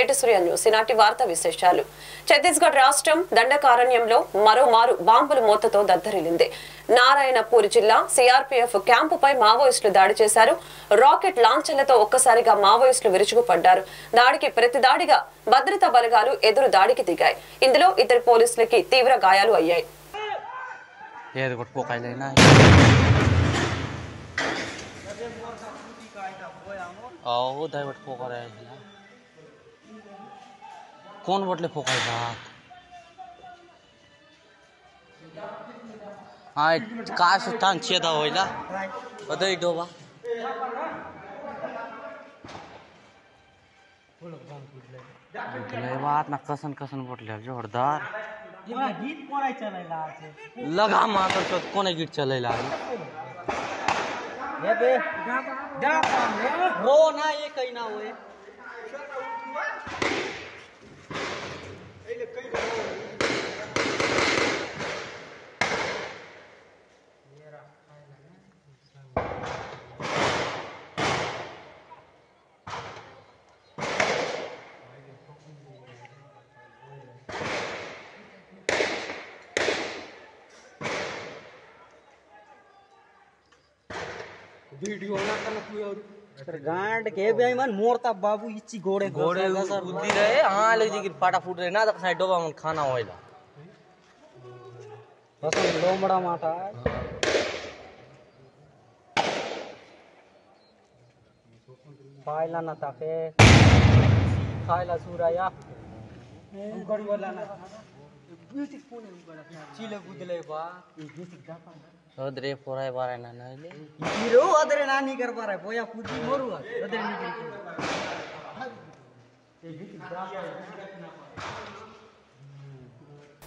నేటి సూర్య న్యూస్ ఈనాటి వార్తా విశేషాలు. ఛత్తీస్గఢ్ రాష్ట్రం దండకారణ్యంలో మరోమారు బాంబుల మోతతో దద్దరిల్లింది. నారాయణపూర్ జిల్లా సిఆర్పీఎఫ్ క్యాంపుపై మావోయిస్టులు దాడి చేశారు. రాకెట్ లాంచర్లతో ఒక్కసారిగా మావోయిస్టులు విరుచుకుపడ్డారు. దాడికి ప్రతిదాడిగా భద్రతా బలగాలు ఎదురు దాడికి దిగాయి. ఇందులో ఇద్దరు పోలీసులకి తీవ్ర గాయాలు అయ్యాయి. कौन बोटले फोकाय बात हाय काश तान छेदा होइला अदई डोबा बोटले बात ना कसन कसन बोटले जोरदार गीत कोनाय चलेला আছে लगा मातर तो कोने गीत चलेला ये बे गा रो ना ये कहीं ना होए वीडियो ना करना तू गांड के बेईमान मोरता बाबू इच्ची घोड़े घोड़े बुद्धि रहे हां ले जी पाटा फूट रहे ना तो साइड डोबा मन खाना होइला बस लोमड़ा माटा फाइला ना ताके फाइला सुराया उगड़ी वाला ना म्यूजिक कोने उगड़ा चिले गुदले बा म्यूजिक दापा अदरे पोराय बारे ना नले हीरो अदरे नानी कर पा रहा है बोया पूजी मोरू अदरे नहीं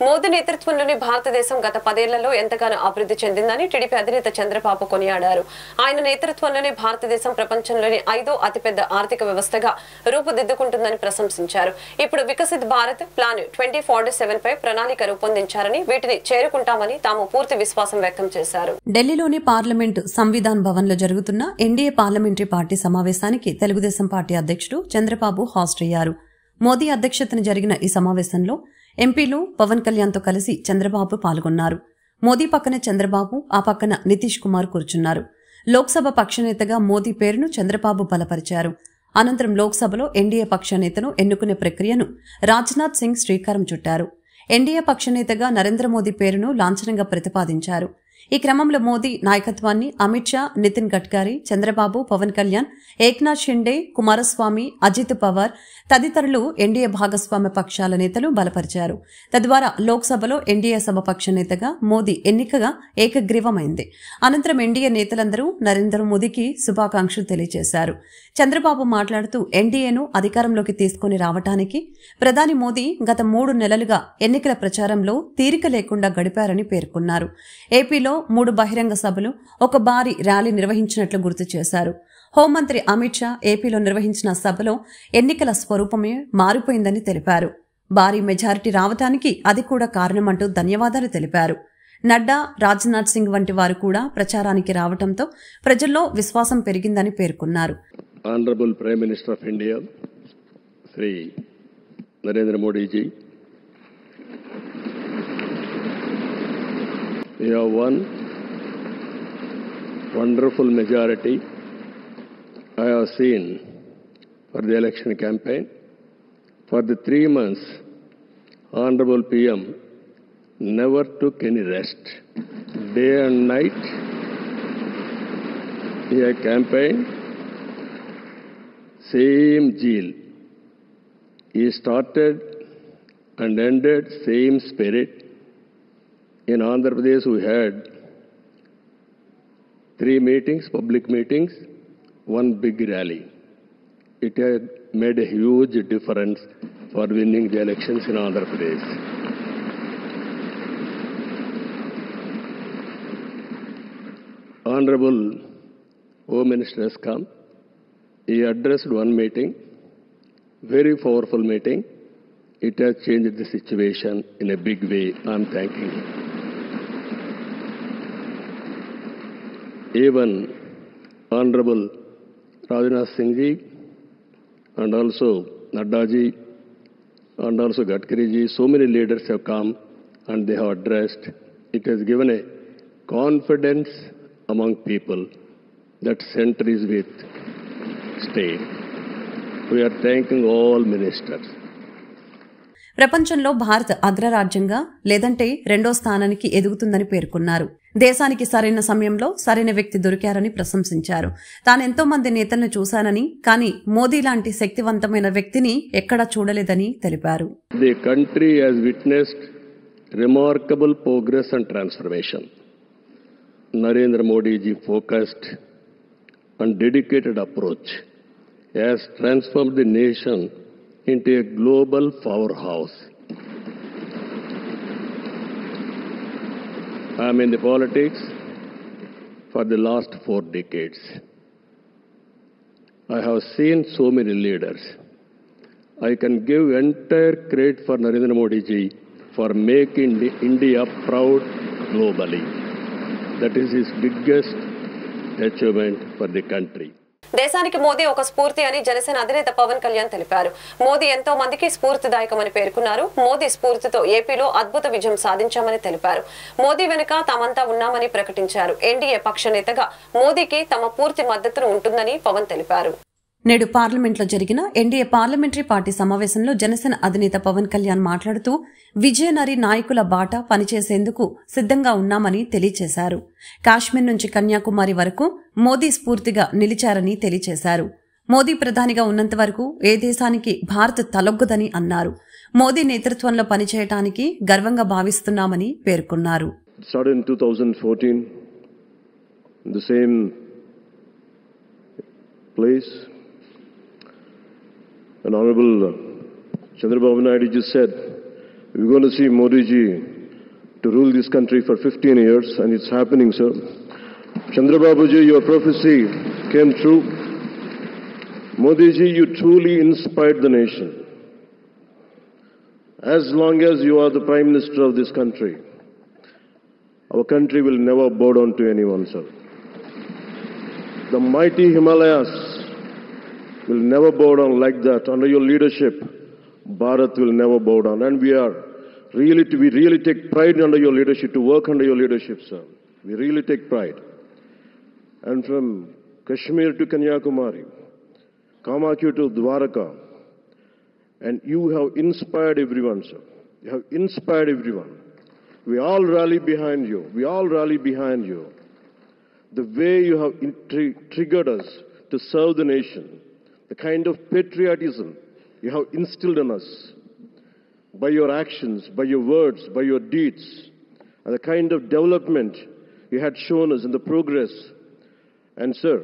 మోదీ నేతృత్వంలోని భారతదేశం గత 10 ఏళ్లలో ఎంతగానో అభివృద్ధి చెందిందని టీడీపీ అధినేత చంద్రబాబు కొనియాడారు. ఆయన నేతృత్వంలోని భారతదేశం ప్రపంచంలోని 5వ అతిపెద్ద ఆర్థిక వ్యవస్థగా రూపుదిద్దుకుంటుందని ప్రశంసించారు. ఇప్పుడు వికసిత్ భారత్ ప్లాన్ 2047 పై ప్రణాళిక రూపొందించారని వీటిని చేరుకుంటామని తాము పూర్తి విశ్వాసం వ్యక్తం చేశారు. ఢిల్లీలోని పార్లమెంటు సంవిధాన్ భవన్ లో జరుగుతున్న ఎన్డీఏ పార్లమెంటరీ పార్టీ సమావేశానికి తెలుగుదేశం పార్టీ అధ్యక్షుడు చంద్రబాబు హాజరయ్యారు. మోదీ అధ్యక్షతన జరిగిన ఈ సమావేశంలో ఎంపీలు పవన్ కళ్యాణ్తో కలిసి చంద్రబాబు పాల్గొన్నారు. మోదీ పక్కన చంద్రబాబు, ఆ పక్కన నితీష్ కుమార్ కూర్చున్నారు. లోక్సభ పక్షనేతగా మోదీ పేరును చంద్రబాబు బలపరిచారు. అనంతరం లోక్సభలో ఎన్డీఏ పక్షనేతను ఎన్నుకునే ప్రక్రియను రాజ్నాథ్ సింగ్ శ్రీకారం చుట్టారు. ఎన్డీఏ పక్షనేతగా నరేంద్ర మోదీ పేరును లాంఛనంగా ప్రతిపాదించారు. ఈ క్రమంలో మోదీ నాయకత్వాన్ని అమిత్ షా, నితిన్ గడ్కరీ, చంద్రబాబు, పవన్ కళ్యాణ్, ఏక్నాథ్ షిండే, కుమారస్వామి, అజిత్ పవార్ తదితరులు ఎన్డీఏ భాగస్వామ్య పక్షాల నేతలు బలపరిచారు. తద్వారా లోక్సభలో ఎన్డీఏ సభ పక్ష నేతగా మోదీ ఎన్నికగా ఏకగ్రీవమైంది. అనంతరం ఎన్డీఏ నేతలందరూ నరేంద్ర మోదీకి శుభాకాంక్షలు తెలియజేశారు. చంద్రబాబు మాట్లాడుతూ ఎన్డీఏను అధికారంలోకి తీసుకుని రావటానికి ప్రధాని మోదీ గత 3 నెలలుగా ఎన్నికల ప్రచారంలో తీరిక లేకుండా గడిపారని పేర్కొన్నారు. ఏపీలో 3 బహిరంగ సభలు, ఒక భారీ ర్యాలీ నిర్వహించినట్లు గుర్తు చేశారు. హోంమంత్రి అమిత్ షా ఏపీలో నిర్వహించిన సభలో ఎన్నికల స్వరూపమే మారిపోయిందని తెలిపారు. భారీ మెజారిటీ రావటానికి అది కూడా కారణమంటూ ధన్యవాదాలు తెలిపారు. నడ్డా, రాజ్నాథ్ సింగ్ వంటి వారు కూడా ప్రచారానికి రావడంతో ప్రజల్లో విశ్వాసం పెరిగిందని పేర్కొన్నారు. Honourable prime minister of India Shri Narendra Modiji, we have won wonderful majority. I have seen for the election campaign. For the 3 months, Honorable PM never took any rest. Day and night, he had campaigned, same zeal. He started and ended same spirit. In Andhra Pradesh, we had 3 meetings, public meetings, 1 big rally. It had made a huge difference for winning the elections in Andhra Pradesh. Honorable Home Minister has come. He addressed 1 meeting, very powerful meeting. It has changed the situation in a big way. I am thanking him. Even Honorable Rajnath Singh ji and also Nadda ji and also Gadkari ji, so many leaders have come and they have addressed. It has given a confidence among people that center is with state. We are thanking all ministers. ప్రపంచంలో భారత్ అగ్రరాజ్యంగా లేదంటే రెండో స్థానానికి ఎదుగుతుందని పేర్కొన్నారు. దేశానికి సరైన సమయంలో సరైన వ్యక్తి దొరికారని ప్రశంసించారు. తానెంతో మంది నేతలను చూశానని, కానీ మోదీ లాంటి శక్తివంతమైన వ్యక్తిని ఎక్కడా చూడలేదని తెలిపారు. The country has witnessed remarkable progress and transformation. Narendra Modi ji focused and dedicated approach has transformed the nation into a global powerhouse. I am in the politics for the last 4 decades. I have seen so many leaders. I can give entire credit for Narendra Modi ji for making India proud globally. That is his biggest achievement for the country. దేశానికి మోదీ ఒక స్ఫూర్తి అని జనసేన అధినేత పవన్ కళ్యాణ్ తెలిపారు. మోదీ ఎంతో మందికి స్ఫూర్తిదాయకమని పేర్కొన్నారు. మోదీ స్ఫూర్తితో ఏపీలో అద్భుత విజయం సాధించామని తెలిపారు. మోదీ వెనుక తామంతా ఉన్నామని ప్రకటించారు. ఎన్డీఏ పక్ష నేతగా మోదీకి తమ పూర్తి మద్దతు ఉంటుందని పవన్ తెలిపారు. నేడు పార్లమెంట్లో జరిగిన ఎన్డీఏ పార్లమెంటరీ పార్టీ సమావేశంలో జనసేన అధినేత పవన్ కళ్యాణ్ మాట్లాడుతూ విజయనగరి నాయకుల బాట పనిచేసేందుకు సిద్ధంగా ఉన్నామని తెలియజేశారు. కాశ్మీర్ నుంచి కన్యాకుమారి వరకు మోదీ స్ఫూర్తిగా నిలిచారని తెలియజేశారు. మోదీ ప్రధానిగా ఉన్నంత వరకు ఏ దేశానికి భారత్ తలొగ్గదని అన్నారు. మోదీ నేతృత్వంలో పనిచేయడానికి గర్వంగా భావిస్తున్నామని పేర్కొన్నారు. And Honorable Chandrababu Naidu just said, we're going to see Modi ji to rule this country for 15 years, and it's happening, sir. Chandrababu ji, your prophecy came true. Modi ji, you truly inspired the nation. As long as you are the Prime Minister of this country, our country will never bow down to anyone, sir. The mighty Himalayas will never bow down like that. Under your leadership, Bharat will never bow down. And we really take pride under your leadership, to work under your leadership, sir. We really take pride. And from Kashmir to Kanyakumari, Kamakya to Dwaraka, and you have inspired everyone, sir. You have inspired everyone. We all rally behind you. We all rally behind you. The way you have triggered us to serve the nation, the kind of patriotism you have instilled in us by your actions, by your words, by your deeds, and the kind of development you had shown us in the progress. And sir,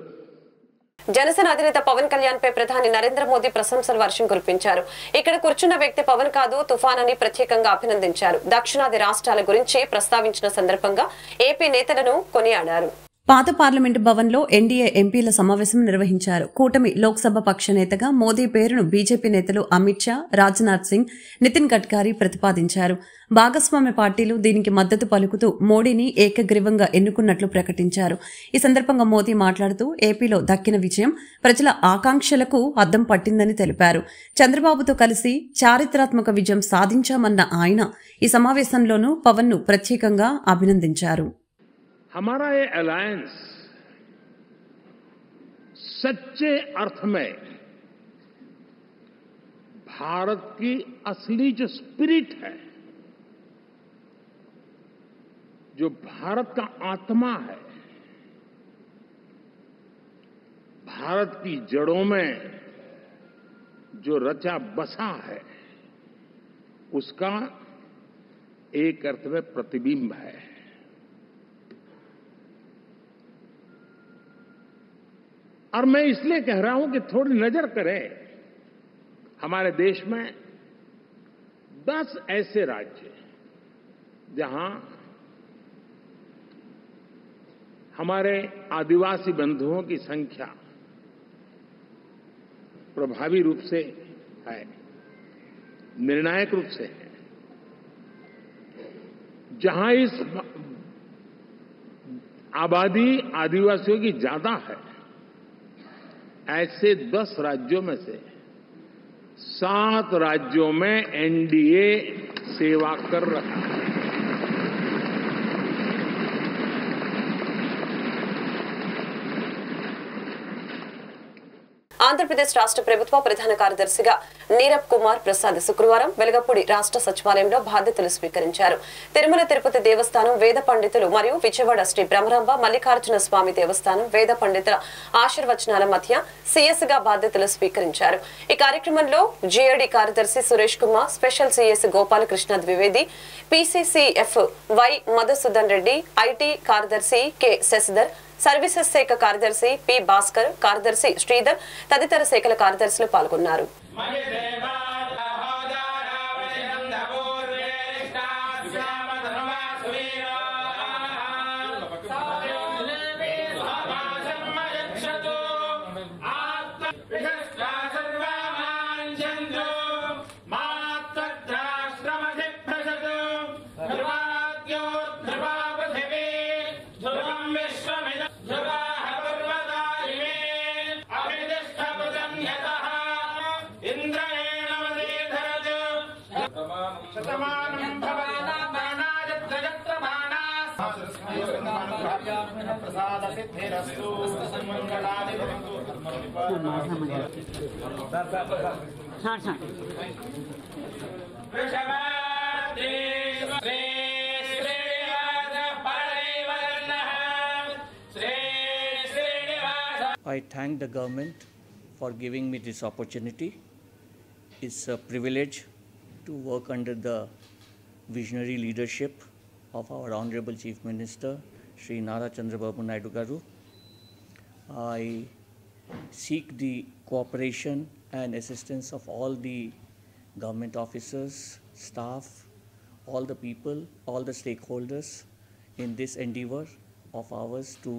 Janasena అధినేత పవన్ కళ్యాణ్ పై ప్రధాని నరేంద్ర మోదీ ప్రశంసల వర్షం కురిపించారు. ఇక్కడ కూర్చున్న వ్యక్తి పవన్ కాదు, తుఫాన్ అని ప్రత్యేకంగా అభినందించారు. దక్షిణాది రాష్ట్రాల గురించి ప్రస్తావించిన సందర్భంగా ఏపీ నేతలను కొనియాడారు. పాత పార్లమెంటు భవన్లో ఎన్డీఏ ఎంపీల సమావేశం నిర్వహించారు. కూటమి లోక్సభ పక్ష నేతగా మోదీ పేరును బీజేపీ నేతలు అమిత్ షా, రాజ్నాథ్ సింగ్, నితిన్ గడ్కరీ ప్రతిపాదించారు. భాగస్వామ్య పార్టీలు దీనికి మద్దతు పలుకుతూ మోడీని ఏకగ్రీవంగా ఎన్నుకున్నట్లు ప్రకటించారు. ఈ సందర్భంగా మోదీ మాట్లాడుతూ ఏపీలో దక్కిన విజయం ప్రజల ఆకాంక్షలకు అద్దం పట్టిందని తెలిపారు. చంద్రబాబుతో కలిసి చారిత్రాత్మక విజయం సాధించామన్న ఆయన ఈ సమావేశంలోనూ పవన్ను ప్రత్యేకంగా అభినందించారు. हमारा ये अलायंस सच्चे अर्थ में भारत की असली जो स्पिरिट है, जो भारत का आत्मा है, भारत की जड़ों में जो रचा बसा है, उसका एक अर्थ में प्रतिबिंब है. और मैं इसलिए कह रहा हूं कि थोड़ी नजर करें, हमारे देश में 10 ऐसे राज्य जहां हमारे आदिवासी बंधुओं की संख्या प्रभावी रूप से है, निर्णायक रूप से है, जहां इस आबादी आदिवासियों की ज्यादा है, ऐसे 10 राज्यों में से 7 राज्यों में एनडीए सेवा कर रहा है। ఆంధ్రప్రదేశ్ రాష్ట్ర ప్రభుత్వ ప్రధాన కార్యదర్శిగా నీరబ్ కుమార్ ప్రసాద్ శుక్రవారం వెలగపూడి రాష్ట్ర సచివాలయంలో బాధ్యతలు స్వీకరించారు. తిరుమల తిరుపతి దేవస్థానం వేద పండితులు మరియు విజయవాడ శ్రీ బ్రహ్మరాంబ మల్లికార్జున స్వామి దేవస్థానం వేద పండితుల ఆశీర్వచనాల మధ్య సీఎస్ గా బాధ్యతలు స్వీకరించారు. ఈ కార్యక్రమంలో జీఏడీ కార్యదర్శి Suresh Kumar, special CS Gopalakrishna Dwivedi, PCCF Y Madhusudan Reddy, IT కార్యదర్శి కె శశిధర్, సర్వీసెస్ శాఖ కార్యదర్శి పి భాస్కర్, కార్యదర్శి శ్రీధర్ తదితర శాఖల కార్యదర్శులు పాల్గొన్నారు. I thank the government for giving me this opportunity. It's a privilege to work under the visionary leadership of our Honorable Chief Minister, Shri Nara Chandrababu Naidu Garu. I seek the cooperation and assistance of all the government officers, staff, all the people, all the stakeholders in this endeavor of ours to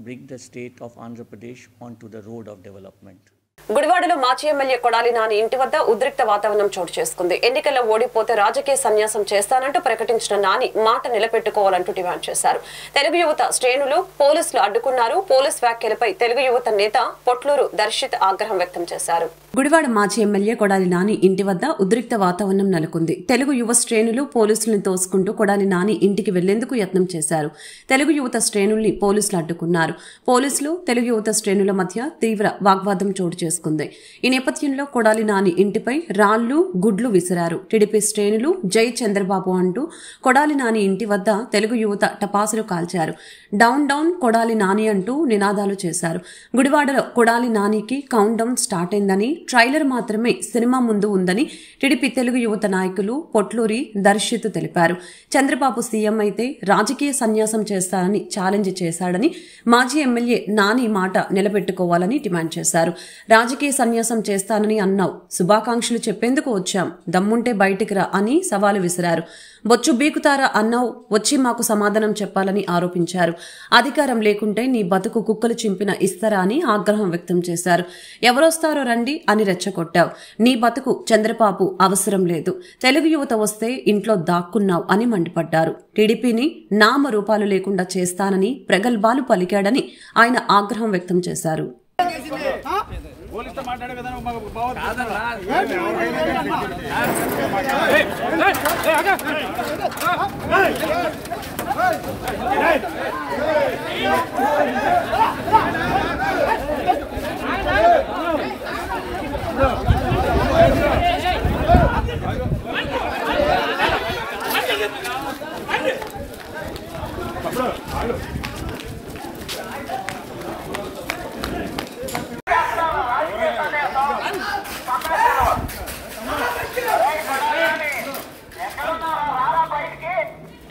bring the state of Andhra Pradesh onto the road of development. గుడివాడలో మాజీ MLA Kodali Nani ఇంటి వద్ద ఉద్రిక్త వాతావరణం చోటు చేసుకుంది. ఎన్నికల్లో ఓడిపోతే రాజకీయ సన్యాసం చేస్తానంటూ ప్రకటించిన నాని మాట నిలబెట్టుకోవాలంటూ డిమాండ్ చేశారు. తెలుగు యువత శ్రేణులు పోలీసులు అడ్డుకున్నారు. పోలీస్ వ్యాఖ్యలపై తెలుగు యువత నేత పొట్లూరు దర్శిత్ ఆగ్రహం వ్యక్తం చేశారు. గుడివాడ మాజీ ఎమ్మెల్యే కొడాలి నాని ఇంటి వద్ద ఉద్రిక్త వాతావరణం నెలకొంది. తెలుగు యువ శ్రేణులు పోలీసులను తోసుకుంటూ కొడాలి నాని ఇంటికి వెళ్లేందుకు యత్నం చేశారు. తెలుగు యువత శ్రేణుల్ని పోలీసులు అడ్డుకున్నారు. పోలీసులు తెలుగు యువత శ్రేణుల మధ్య తీవ్ర వాగ్వాదం చోటు చేసుకుంది. ఈ నేపథ్యంలో కొడాలి నాని ఇంటిపై రాళ్లు, గుడ్లు విసిరారు. టీడీపీ శ్రేణులు జై చంద్రబాబు అంటూ కొడాలి నాని ఇంటి వద్ద తెలుగు యువత టపాసులు కాల్చారు. డౌన్ డౌన్ కొడాలి నాని అంటూ నినాదాలు చేశారు. గుడివాడలో కొడాలి నానికి కౌంట్ డౌన్ స్టార్ట్ అయిందని, ట్రైలర్ మాత్రమే సినిమా ముందు ఉందని టీడీపీ తెలుగు యువత నాయకులు పొట్లూరి దర్శిత్ తెలిపారు. చంద్రబాబు సీఎం అయితే రాజకీయ సన్యాసం చేస్తానని ఛాలెంజ్ చేశాడని, మాజీ ఎమ్మెల్యే నాని మాట నిలబెట్టుకోవాలని డిమాండ్ చేశారు. రాజకీయ సన్యాసం చేస్తానని అన్నావు, శుభాకాంక్షలు చెప్పేందుకు వచ్చాం, దమ్ముంటే బయటికి రా అని సవాలు విసిరారు. బొచ్చు బీకుతారా అన్నావు, వచ్చి మాకు సమాధానం చెప్పాలని ఆరోపించారు. అధికారం లేకుంటే నీ బతుకు కుక్కలు చింపిన ఇస్తారా అని ఆగ్రహం వ్యక్తం చేశారు. ఎవరొస్తారో రండి అని రెచ్చగొట్టావు. నీ బతుకు చంద్రబాబు అవసరం లేదు, తెలుగు యువత వస్తే ఇంట్లో దాక్కున్నావు అని మండిపడ్డారు. టీడీపీని నామరూపాలు లేకుండా చేస్తానని ప్రగల్భాలు పలికాడని ఆయన ఆగ్రహం వ్యక్తం చేశారు.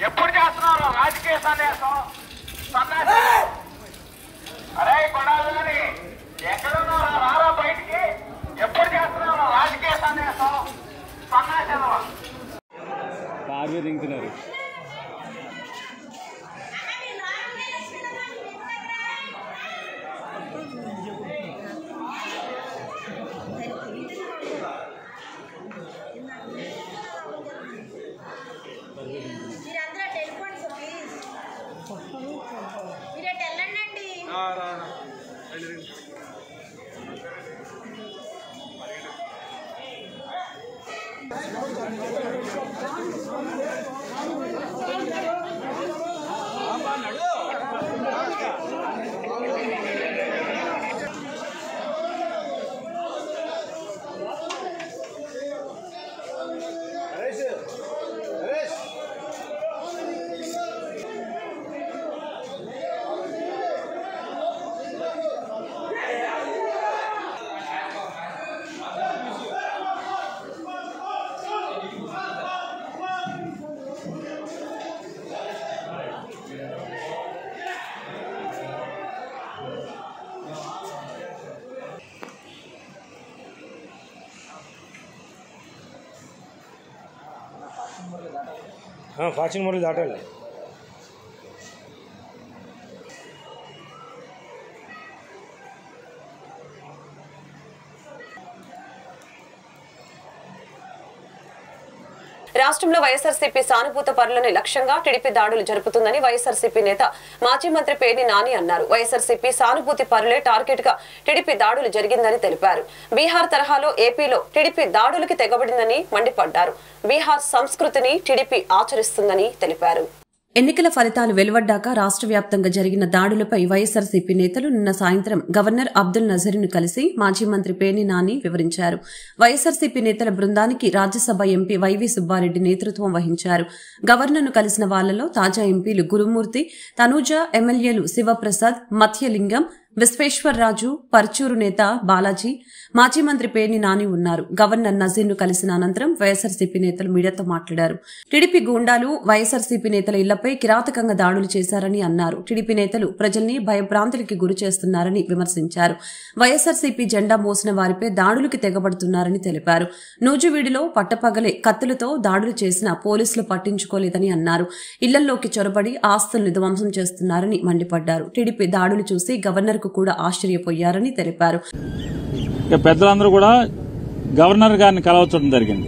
ఎప్పుడు చేస్తున్నారు రాజకీయ సన్యాసం? అరే కొడాలి, ఎక్కడున్నారా రారా బయటికి? ఎప్పుడు చేస్తున్నారు రాజకీయ సన్యాసం? సన్యాసం కార్లు దిగుతున్నారు. ఫాస్టింగ్ మోడల్ దాటాలి. రాష్ట్రంలో వైఎస్ఆర్సీపీ సానుభూత పరులను లక్ష్యంగా టీడీపీ దాడులు జరుపుతుందని వైఎస్ఆర్సీపీ నేత మాజీ మంత్రి పేర్ని నాని అన్నారు. వైఎస్ఆర్సీపీ సానుభూతి పరులే టార్గెట్ గా టీడీపీ దాడులు జరిగిందని తెలిపారు. బీహార్ తరహాలో ఏపీలో టీడీపీ దాడులకి తెగబడిందని మండిపడ్డారు. బీహార్ సంస్కృతిని టీడీపీ ఆచరిస్తుందని తెలిపారు. ఎన్నికల ఫలితాలు వెలువడ్డాక రాష్ట్ర వ్యాప్తంగా జరిగిన దాడులపై వైఎస్సార్సీపీ నేతలు నిన్న సాయంత్రం గవర్నర్ అబ్దుల్ నజీర్ను కలిసి మాజీ మంత్రి పేర్ని నాని వివరించారు. వైఎస్సార్సీపీ నేతల బృందానికి రాజ్యసభ ఎంపీ వైవీ సుబ్బారెడ్డి నేతృత్వం వహించారు. గవర్నర్ను కలిసిన వాళ్లలో తాజా ఎంపీలు గురుమూర్తి, తనూజ, ఎమ్మెల్యేలు శివప్రసాద్, మథ్యలింగం, విశ్వేశ్వర్రాజు, పర్చూరు నేత బాలాజీ, మాజీ మంత్రి పేర్ని నాని ఉన్నారు. గవర్నర్ నజీర్ను కలిసిన అనంతరం వైఎస్సార్సీపీ నేతలు మీడియాతో మాట్లాడారు. టీడీపీ గూండాలు వైఎస్సార్సీపీ నేతల ఇళ్లపై కిరాతకంగా దాడులు చేశారని అన్నారు. టీడీపీ నేతలు ప్రజల్ని భయభ్రాంతులకి గురి చేస్తున్నారని విమర్శించారు. వైఎస్సార్సీపీ జెండా మోసిన వారిపై దాడులకి తెగబడుతున్నారని తెలిపారు. నూజివీడులో పట్టపగలే కత్తులతో దాడులు చేసినా పోలీసులు పట్టించుకోలేదని అన్నారు. ఇళ్లల్లోకి చొరబడి ఆస్తులను ధ్వంసం చేస్తున్నారని మండిపడ్డారు. టీడీపీ దాడులు చూసి గవర్నర్ కూడా ఆశ్చర్యపోయారని తెలిపారు. పెద్దలందరూ కూడా గవర్నర్ గారిని కలవచ్చడం జరిగింది.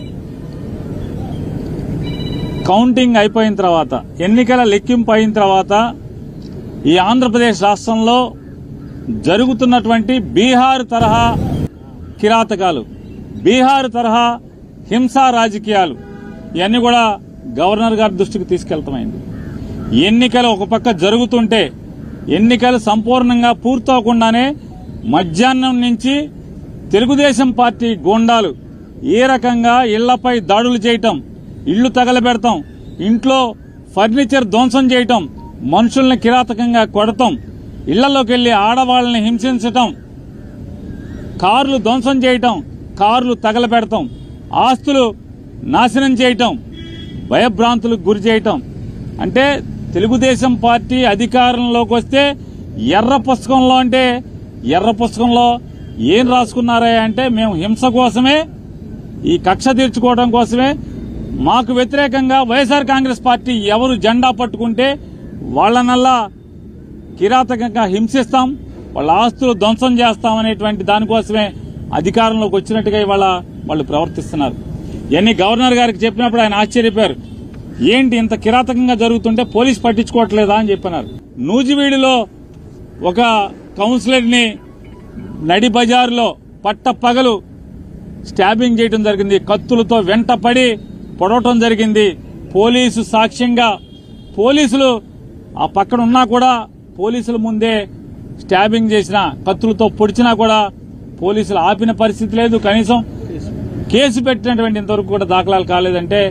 కౌంటింగ్ అయిపోయిన తర్వాత, ఎన్నికల లెక్కింపు అయిన తర్వాత ఈ ఆంధ్రప్రదేశ్ రాష్ట్రంలో జరుగుతున్నటువంటి బీహార్ తరహా కిరాతకాలు, బీహార్ తరహా హింసా రాజకీయాలు ఇవన్నీ కూడా గవర్నర్ గారి దృష్టికి తీసుకెళ్తామైంది. ఎన్నికలు ఒక పక్క జరుగుతుంటే, ఎన్నికలు సంపూర్ణంగా పూర్తవకుండానే మధ్యాహ్నం నుంచి తెలుగుదేశం పార్టీ గూండాలు ఏ రకంగా ఇళ్లపై దాడులు చేయటం, ఇళ్లు తగలబెడతాం, ఇంట్లో ఫర్నిచర్ ధ్వంసం చేయటం, మనుషుల్ని కిరాతకంగా కొడతాం, ఇళ్లలోకి వెళ్లి ఆడవాళ్లని హింసించటం, కార్లు ధ్వంసం చేయటం, కార్లు తగలబెడతాం, ఆస్తులు నాశనం చేయటం, భయభ్రాంతులకు గురి చేయటం. అంటే తెలుగుదేశం పార్టీ అధికారంలోకి వస్తే ఎర్ర పుస్తకంలో, అంటే ఎర్ర పుస్తకంలో ఏం రాసుకున్నారా అంటే, మేము హింస కోసమే, ఈ కక్ష తీర్చుకోవడం కోసమే, మాకు వ్యతిరేకంగా వైఎస్ఆర్ కాంగ్రెస్ పార్టీ ఎవరు జెండా పట్టుకుంటే వాళ్లనల్లా కిరాతకంగా హింసిస్తాం, వాళ్ళ ఆస్తులు ధ్వంసం చేస్తామనేటువంటి దానికోసమే అధికారంలోకి వచ్చినట్టుగా ఇవాళ వాళ్ళు ప్రవర్తిస్తున్నారు. ఇవన్నీ గవర్నర్ గారికి చెప్పినప్పుడు ఆయన ఆశ్చర్యపోయారు. ఏంటి ఇంత కిరాతకంగా జరుగుతుంటే పోలీసు పట్టించుకోవట్లేదా అని చెప్పినారు. నూజివీడులో ఒక కౌన్సిలర్ని నడి బజారులో పట్టపగలు స్టాబింగ్ చేయడం జరిగింది. కత్తులతో వెంటపడి పొడవటం జరిగింది. పోలీసు సాక్ష్యంగా, పోలీసులు ఆ పక్కన ఉన్నా కూడా పోలీసుల ముందే స్టాబింగ్ చేసిన, కత్తులతో పొడిచినా కూడా పోలీసులు ఆపిన పరిస్థితి లేదు. కనీసం కేసు పెట్టినటువంటి ఇంతవరకు కూడా దాఖలాలు కాలేదంటే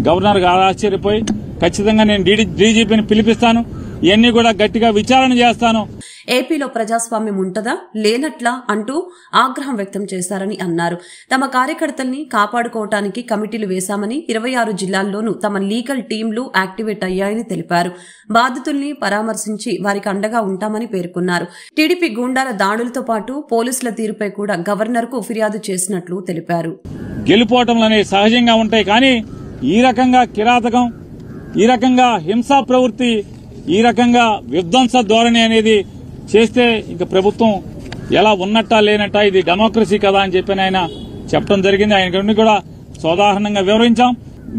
గవర్నర్ గారు ఆశ్చర్యపోయి, ఖచ్చితంగా నేను డీజీపీని పిలిపిస్తాను, ఇవన్నీ కూడా గట్టిగా విచారణ చేస్తాను. ఏపీలో ప్రజాస్వామ్యం ఉంటదా లేనట్లా అంటూ ఆగ్రహం వ్యక్తం చేశారని అన్నారు. తమ కార్యకర్తల్ని కాపాడుకోవటానికి కమిటీలు వేశామని, 26 జిల్లాల్లోనూ తమ లీగల్ టీంలు యాక్టివేట్ అయ్యాయని తెలిపారు. బాధితుల్ని పరామర్శించి వారికి అండగా ఉంటామని పేర్కొన్నారు. టీడీపీ గూండాల దాడులతో పాటు పోలీసుల తీరుపై కూడా గవర్నర్ కు ఫిర్యాదు చేసినట్లు తెలిపారు. గెలుపోవటంలోనే సహజంగా ఉంటాయి, కానీ ఈ రకంగా కిరాతకం, ఈ రకంగా హింసా ప్రవృత్తి, ఈ రకంగా విధ్వంస ధోరణి అనేది చేస్తే ఇంక ప్రభుత్వం ఎలా ఉన్నట్టా లేనట్టా, ఇది డెమోక్రసీ కదా అని చెప్పి ఆయన చెప్పడం జరిగింది. ఆయన కూడా సోదాహరణంగా వివరించాం.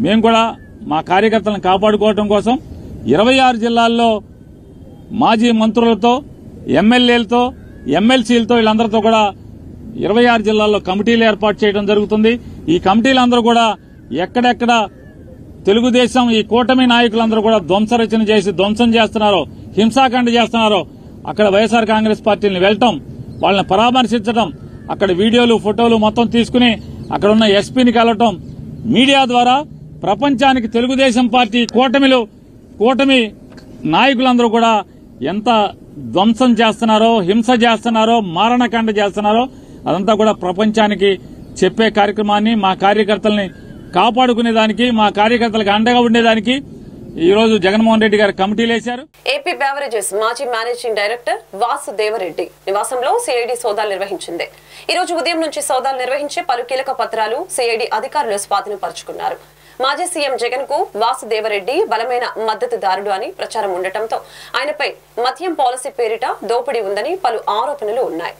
మేము కూడా మా కార్యకర్తలను కాపాడుకోవడం కోసం 26 జిల్లాల్లో మాజీ మంత్రులతో, ఎమ్మెల్యేలతో, ఎమ్మెల్సీలతో, వీళ్ళందరితో కూడా 26 జిల్లాల్లో కమిటీలు ఏర్పాటు చేయడం జరుగుతుంది. ఈ కమిటీలందరూ కూడా ఎక్కడెక్కడ తెలుగుదేశం ఈ కూటమి నాయకులందరూ కూడా ధ్వంసరచన చేసి ధ్వంసం చేస్తున్నారో, హింసాకాండ చేస్తున్నారో అక్కడ వైఎస్ఆర్ కాంగ్రెస్ పార్టీని వెళ్ళటం, వాళ్ళని పరామర్శించడం, అక్కడ వీడియోలు ఫోటోలు మొత్తం తీసుకుని అక్కడ ఉన్న ఎస్పీని కలవటం, మీడియా ద్వారా ప్రపంచానికి తెలుగుదేశం పార్టీ కూటమి నాయకులందరూ కూడా ఎంత ధ్వంసం చేస్తున్నారో, హింస చేస్తున్నారో, మారణకాండ చేస్తున్నారో అదంతా కూడా ప్రపంచానికి చెప్పే కార్యక్రమాన్ని, మా కార్యకర్తల్ని కాపాడుకునేదానికి, మా కార్యకర్తలకు అండగా ఉండేదానికి ఈ రోజు జగన్మోహన్ రెడ్డి గారు కమిటీలు వేశారు. ఏపీ బెవరేజెస్ మాజీ మేనేజింగ్ డైరెక్టర్ వాసుదేవరెడ్డి నివాసంలో సిఐడి సోదాలు నిర్వహించింది. ఈ రోజు ఉదయం నుంచి సోదాలు నిర్వహించి పలు కీలక పత్రాలు సిఐడి అధికారులు స్వాధీనపరుచుకున్నారు. మాజీ సీఎం జగన్ కు వాసుదేవరెడ్డి బలమైన మద్దతుదారుడు అని ప్రచారం ఉండటంతో ఆయనపై మద్యం పాలసీ పేరిట దోపిడీ ఉందని పలు ఆరోపణలు ఉన్నాయి.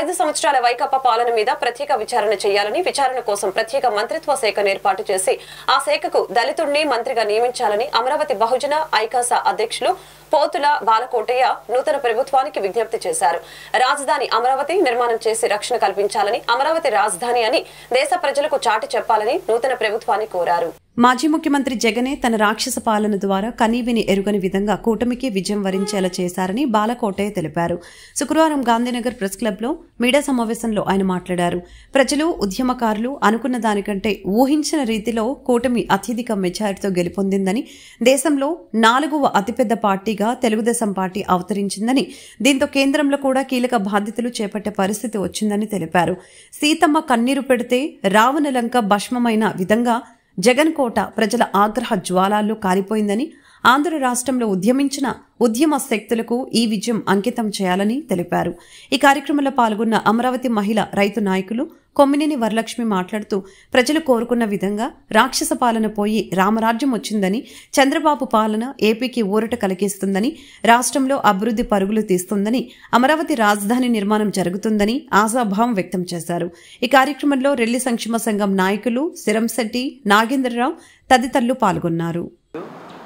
ఐదు సంవత్సరాల వైకాపా పాలన మీద ప్రత్యేక విచారణ చేయాలని, విచారణ కోసం ప్రత్యేక మంత్రిత్వ శాఖను ఏర్పాటు చేసి ఆ శాఖకు దళితుడిని మంత్రిగా నియమించాలని అమరావతి బహుజన ఐకాస అధ్యక్షులు పోతుల బాలకోటయ్య నూతన ప్రభుత్వానికి విజ్ఞప్తి చేశారు. రాజధాని అమరావతి నిర్మాణం చేసి రక్షణ కల్పించాలని, అమరావతి రాజధాని అని దేశ ప్రజలకు చాటి చెప్పాలని నూతన ప్రభుత్వాన్ని కోరారు. మాజీ ముఖ్యమంత్రి జగనే తన రాక్షస పాలన ద్వారా కనీవిని ఎరుగని విధంగా కూటమికి విజయం వరించేలా చేశారని బాలకోటయ్య తెలిపారు. శుక్రవారం గాంధీనగర్ ప్రెస్ క్లబ్ లో మీడియా సమావేశంలో ఆయన మాట్లాడారు. ప్రజలు, ఉద్యమకారులు అనుకున్న దానికంటే ఊహించిన రీతిలో కూటమి అత్యధిక మెజారిటీతో గెలుపొందిందని, దేశంలో 4వ అతిపెద్ద పార్టీగా తెలుగుదేశం పార్టీ అవతరించిందని, దీంతో కేంద్రంలో కూడా కీలక బాధ్యతలు చేపట్టే పరిస్థితి వచ్చిందని తెలిపారు. సీతమ్మ కన్నీరు పెడితే రావణలంక భస్మమైన విధంగా జగన్ కోట ప్రజల ఆగ్రహ జ్వాలాల్లో కాలిపోయిందని, ఆంధ్ర రాష్ట్రంలో ఉద్యమించిన ఉద్యమ శక్తులకు ఈ విజయం అంకితం చేయాలని తెలిపారు. ఈ కార్యక్రమంలో పాల్గొన్న అమరావతి మహిళా రైతు నాయకులు కొమ్మినేని వరలక్ష్మి మాట్లాడుతూ ప్రజలు కోరుకున్న విధంగా రాక్షస పాలన పోయి రామరాజ్యం వచ్చిందని, చంద్రబాబు పాలన ఏపీకి ఊరట కలిగిస్తుందని, రాష్ట్రంలో అభివృద్ధి పరుగులు తీస్తుందని, అమరావతి రాజధాని నిర్మాణం జరుగుతుందని ఆశాభావం వ్యక్తం చేశారు. ఈ కార్యక్రమంలో రెల్లి సంక్షేమ సంఘం నాయకులు సిరంశెట్టి, నాగేంద్రరావు తదితరులు పాల్గొన్నారు.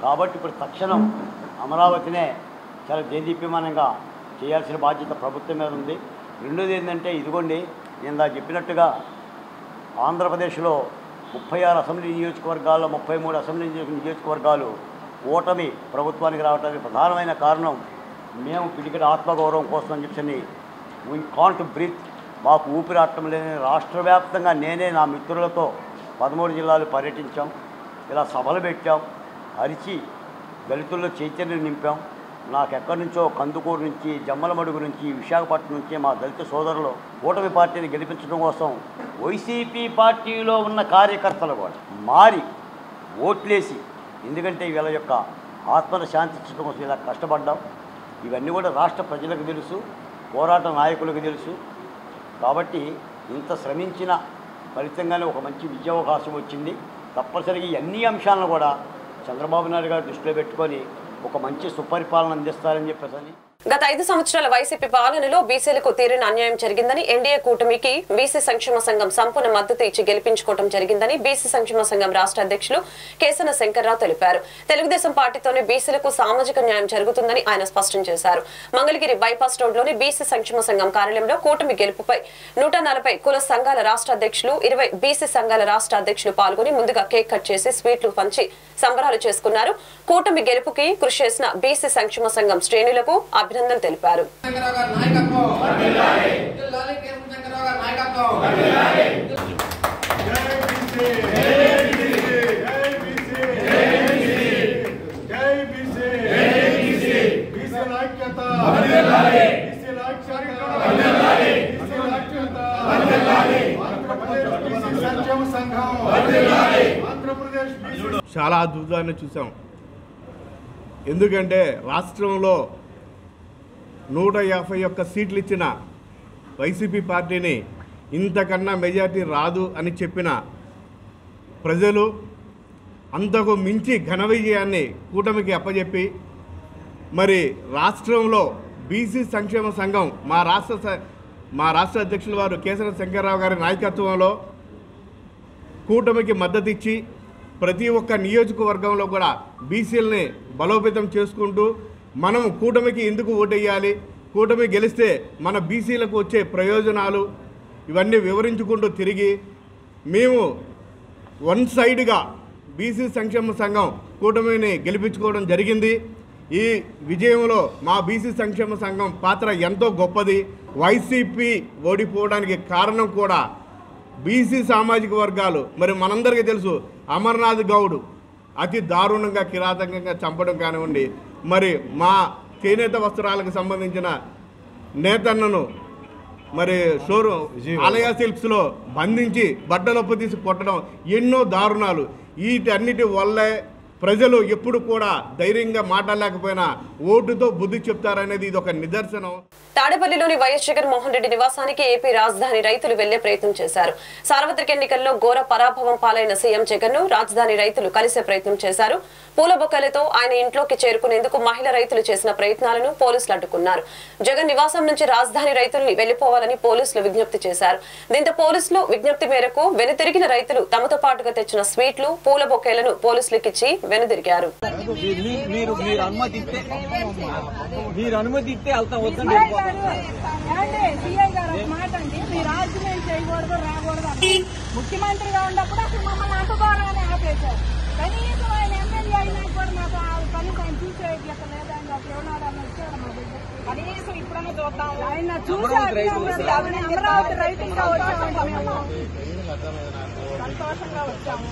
కాబట్టి ఇప్పుడు తక్షణం అమరావతినే చాలా దేదీప్యమానంగా చేయాల్సిన బాధ్యత ప్రభుత్వం మీద ఉంది. రెండోది ఏంటంటే, ఇదిగోండి నేను చెప్పినట్టుగా ఆంధ్రప్రదేశ్లో 36 అసెంబ్లీ నియోజకవర్గాల్లో 33 అసెంబ్లీ నియోజకవర్గాలు ఓటమి ప్రభుత్వానికి రావడానికి ప్రధానమైన కారణం మేము పిడికిన ఆత్మగౌరవం కోసం అని చెప్పి వీ కాంట్ బ్రీత్, మాకు ఊపిరాటం లేని రాష్ట్ర వ్యాప్తంగా నేనే నా మిత్రులతో 13 జిల్లాలు పర్యటించాం. ఇలా సభలు పెట్టాం, అరిచి దళితుల్లో చైతన్యం నింపాం. నాకెక్కడి నుంచో కందుకూరు నుంచి, జమ్మలమడుగు నుంచి, విశాఖపట్నం నుంచి మా దళిత సోదరులు కూటమి పార్టీని గెలిపించడం కోసం వైసీపీ పార్టీలో ఉన్న కార్యకర్తలు కూడా మారి ఓట్లేసి, ఎందుకంటే వీళ్ళ యొక్క ఆత్మను శాంతించడం కోసం ఇలా కష్టపడ్డాం. ఇవన్నీ కూడా రాష్ట్ర ప్రజలకు తెలుసు, పోరాట నాయకులకు తెలుసు. కాబట్టి ఇంత శ్రమించిన ఫలితంగానే ఒక మంచి విజయావకాశం వచ్చింది. తప్పనిసరిగా ఈ అన్ని అంశాలను కూడా చంద్రబాబు నాయుడు గారు దృష్టిలో పెట్టుకొని ఒక మంచి సుపరిపాలన అందిస్తారని చెప్పేసి. గత 5 సంవత్సరాల వైసీపీ పాలనలో బీసీలకు తీరని అన్యాయం జరిగిందని, ఎన్డీఏ కూటమికి బీసీ సంక్షేమ సంఘం సంపూర్ణ మద్దతు ఇచ్చి గెలిపించుకోవడం జరిగిందని బీసీ సంక్షేమ సంఘం రాష్ట్ర అధ్యక్షులు కేసన శంకర్రావు తెలిపారు. తెలుగుదేశం పార్టీతోనే బీసీలకు సామాజిక న్యాయం జరుగుతుందని ఆయన స్పష్టం చేశారు. మంగళగిరి బైపాస్ రోడ్లోని బీసీ సంక్షేమ సంఘం కార్యాలయంలో కూటమి గెలుపుపై 140 కుల సంఘాల రాష్ట్ర అధ్యక్షులు, 20 బీసీ సంఘాల రాష్ట్ర అధ్యక్షులు పాల్గొని ముందుగా కేక్ కట్ చేసి స్వీట్లు పంచి సంబరాలు చేసుకున్నారు. కూటమి గెలుపుకి కృషి చేసిన బీసీ సంక్షేమ సంఘం శ్రేణులకు అభినందనలు తెలిపారు. చాలా అద్భుతాన్ని చూసాం. ఎందుకంటే రాష్ట్రంలో 151 సీట్లు ఇచ్చిన వైసీపీ పార్టీని ఇంతకన్నా మెజార్టీ రాదు అని చెప్పిన ప్రజలు అంతకు మించి ఘన విజయాన్ని కూటమికి అప్పచెప్పి, మరి రాష్ట్రంలో బీసీ సంక్షేమ సంఘం మా రాష్ట్ర మా రాష్ట్ర అధ్యక్షుల వారు కేసర శంకర్రావు గారి నాయకత్వంలో కూటమికి మద్దతు ఇచ్చి ప్రతి ఒక్క నియోజకవర్గంలో కూడా బీసీలని బలోపేతం చేసుకుంటూ మనం కూటమికి ఎందుకు ఓటేయాలి, కూటమి గెలిస్తే మన బీసీలకు వచ్చే ప్రయోజనాలు ఇవన్నీ వివరించుకుంటూ తిరిగి మేము వన్ సైడ్గా బీసీ సంక్షేమ సంఘం కూటమిని గెలిపించుకోవడం జరిగింది. ఈ విజయంలో మా బీసీ సంక్షేమ సంఘం పాత్ర ఎంతో గొప్పది. వైసీపీ ఓడిపోవడానికి కారణం కూడా బీసీ సామాజిక వర్గాలు. మరి మనందరికీ తెలుసు అమర్నాథ్ గౌడ్ అతి దారుణంగా కిరాతకంగా చంపడం కానివ్వండి, మరి మా చేనేత వస్త్రాలకు సంబంధించిన నేతన్నను మరి ఆలయ సిల్క్స్లో బంధించి బట్టలొప్పు తీసి కొట్టడం, ఎన్నో దారుణాలు. వీటన్నిటి వల్లే ప్రజలు ఎప్పుడు కూడా ధైర్యంగా మాట్లాడలేకపోయినా ఓటుతో బుద్ధి చెప్తారనేది ఇది ఒక నిదర్శనం. తాడేపల్లిలోని వైఎస్ జగన్మోహన్ రెడ్డి నివాసానికి ఏపీ రాజధాని రైతులు వెళ్లే ప్రయత్నం చేశారు. సార్వత్రిక ఎన్నికల్లో ఘోర పరాభవం పాలైన సీఎం జగన్ ను రాజధాని రైతులు కలిసే ప్రయత్నం చేశారు. పూల బొక్కలతో ఆయన ఇంట్లోకి చేరుకునేందుకు మహిళా రైతులు చేసిన ప్రయత్నాలను పోలీసులు అడ్డుకున్నారు. జగన్ నివాసం నుంచి రాజధాని రైతుల్ని వెళ్లిపోవాలని పోలీసులు విజ్ఞప్తి చేశారు. దీంతో పోలీసులు విజ్ఞప్తి మేరకు వెనుతిరిగిన రైతులు తమతో పాటుగా తెచ్చిన స్వీట్లు, పూల బొకేలను పోలీసులకిచ్చి వెనుదిరిగారు. ముఖ్యమంత్రిగా ఉన్నప్పుడు అసలు మమ్మల్ని అంత దూరంగానే ఆపేశారు. కనీసం ఆయన ఎమ్మెల్యే అయినా కూడా మాకు కనీసం ఆయన చూసేది అక్కడ లేదని ఎవరన్నా వచ్చాడు మా దగ్గర. కనీసం ఇప్పుడన్నా చూద్దాం. ఆయన చూసి అమరావతి రైతులుగా వచ్చామండి, మేము సంతోషంగా వచ్చాము.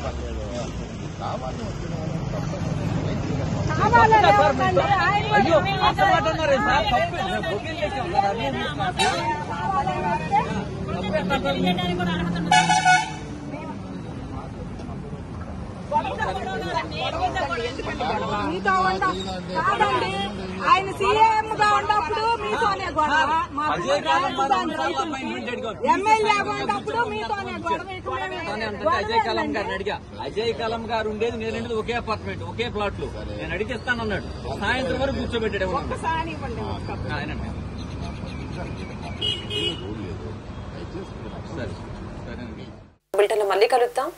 మీతో ఉంటాం కాదండి, ఆయన సీఎం గా ఉన్నప్పుడు మీతోనే గొడవ, ఎమ్మెల్యేగా ఉన్నప్పుడు మీతోనే గొడవ. అజయ్ కలాం గారిని అడిగా, అజయ్ కలాం గారు ఉండేది నేను ఒకే అపార్ట్మెంట్ ఒకే ప్లాట్ లో, నేను అడిగి ఇస్తానన్నాడు. సాయంత్రం వరకు కూర్చోబెట్టాడు. బులెటిన్లో మళ్ళీ కలుద్దాం.